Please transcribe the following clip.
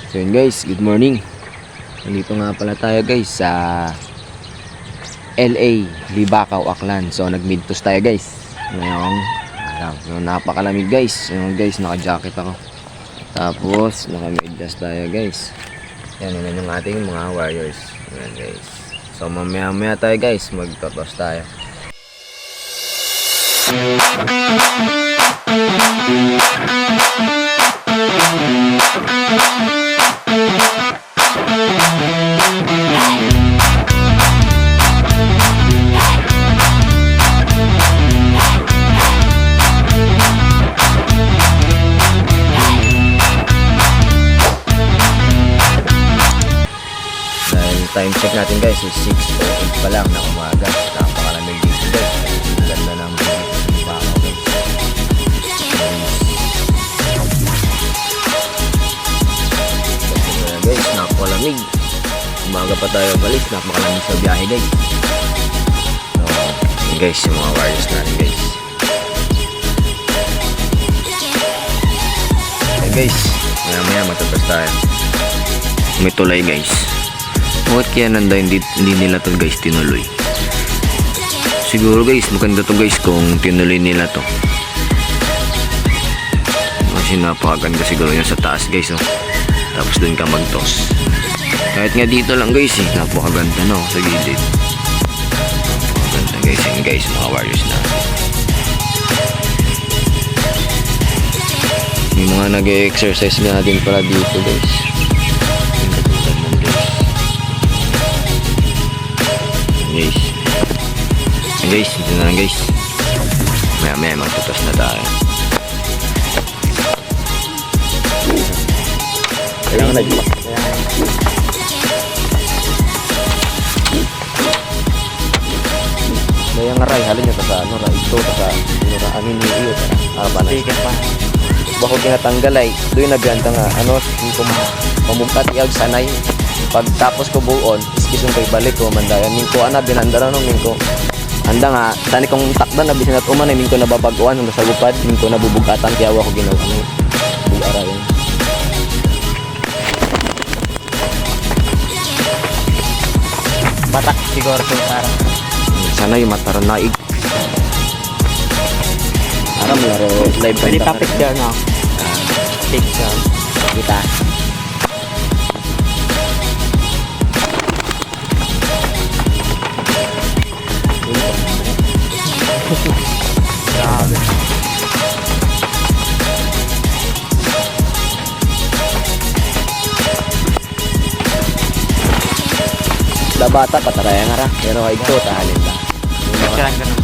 So yun guys, good morning. Nandito nga pala tayo guys sa LA, Libacao, Aklan. So nag-midtos tayo guys. Ngayong araw. Napakalamig guys. Ngayon guys, naka-jacket ako. Tapos naka-medyas tayo guys. Yan yung ating mga warriors. Yan guys. So mamaya tayo guys, magtotos tayo. Time check natin guys is 6:08 pa lang na umaga. Napakalamig dito guys. Ganda ng Libacao guys. Guys, napakalamig. Umaga pa tayo balik. Napakalamig sa biyahe guys. So, yun guys, yung mga warriors natin guys. Okay guys, maya matatas tayo. May tulay guys. Bakit kaya nanda hindi nila to guys tinuloy? Siguro guys maganda to guys kung tinuloy nila to. Kasi napakaganda siguro yun sa taas guys oh. Tapos dun ka mag-toss. Kahit nga dito lang guys eh, napakaganda no sa gilid. Napakaganda guys yun guys, mga warriors natin. May mga nag-exercise na din pala dito guys. Guys, ito na lang guys. Maya magtutos na tayo. Kailangan nagpak. May ang ray, halin nyo sa ano, ray ito, sa amin niyo, apa na. Sige pa. Bako kinatanggal ay, doon naganta nga, ano, yung pamungkat iyag sanay. Pagtapos ko buon, iskisong kay balik ko, mandayan. Mingko, ana, binandara no, mingko. Anda nga, tani kong takdan na bisan at uman, mingko nababaguan, hanggang sa gupad, mingko nabubugatan, kaya ako ginawa, ano, bugara yun. Batak siguro kung parang. Sana yung mataranaig. Aram laro, live Pwede pa picture no? Picture. Kita. Grabe. Da bata pataraya nga ra, pero ito tahalin ba. Picturean ka ng